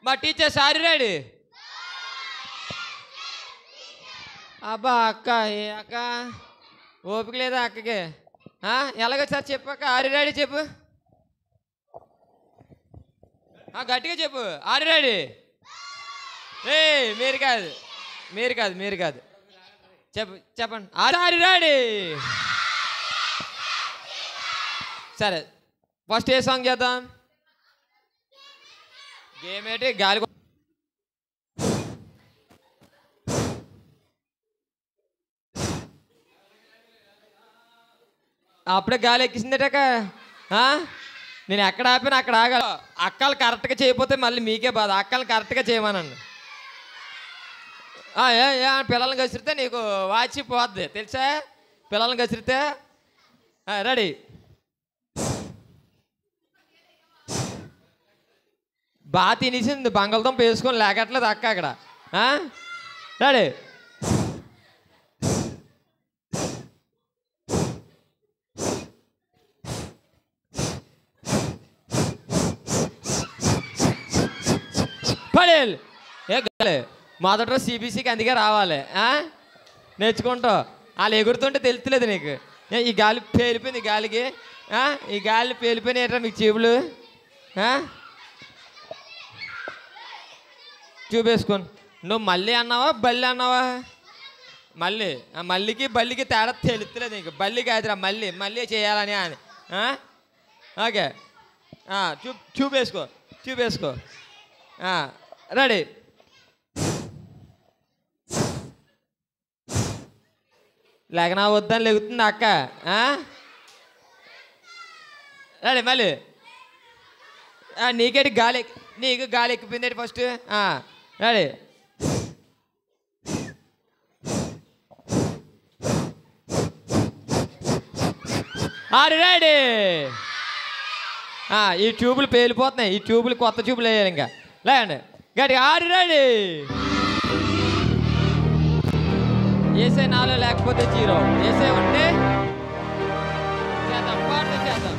మా teacher sorry ready. అబ్బా అక్క ఏ అక్క ఓపిక లేదా అక్కకి? ఎలాగో సార్ చెప్పాక ఆరి రెడీ చెప్పు. గట్టిగా చెప్పు ఆరి రెడీ. మీరు కాదు మీరు కాదు మీరు కాదు చెప్పండి ఆరి రెడీ. సరే ఫస్ట్ ఏ సాంగ్ చేద్దాం? గేమ్ ఏంటి? గాలి అప్పుడే గాలి ఎక్కిసిందటక. నేను ఎక్కడ ఆపినా అక్కడ ఆగాలి. అక్కలు కరెక్ట్గా చేయకపోతే మళ్ళీ మీకే బాధ. అక్కలు కరెక్ట్గా చేయమనండి. పిల్లల్ని కసిరితే నీకు వాచిపోద్ది తెలుసా? పిల్లల్ని కసిరితే. రెడీ. బాగా తినేసింది బంగాళదుంప వేసుకొని లేకట్లేదు అక్క అక్కడ. రెడీ. పడేయాలి. గాలి మొదట సిబిసికి అందుకే రావాలి. నేర్చుకుంటావు. వాళ్ళు ఎగురుతుంటే తెలుస్తలేదు నీకు. ఈ గాలి పేలిపోయింది. గాలికి ఈ గాలి పేలిపోయినాయి ఏంట్రా మీకు చెవులు? చూపేసుకోండి. నువ్వు మళ్ళీ అన్నావా బల్లి అన్నావా? మళ్ళీ మల్లికి బల్లికి తేడా తెలుస్తలేదు నీకు. బల్లి కాదురా మళ్ళీ మళ్ళీ చేయాలని అని. ఓకే చూపేసుకో చూపేసుకో. రెడీ. లేకనా వద్దని లెగుతుంది అక్క. రెడీ మళ్ళీ. నీకేటి గాలి నీకు గాలి ఎక్కిపోయింది ఫస్ట్. రెడీ. రెడీ. ఈ ట్యూబులు పేలిపోతున్నాయి. ఈ ట్యూబులు కొత్త ట్యూబులు వేయాలి ఇంకా. లేండి గట్టిగా రెడీ. ఏసే 4 లేకపోతే 0. ఏసే ఉంటే చేద్దాం. పాటలు చేద్దాం.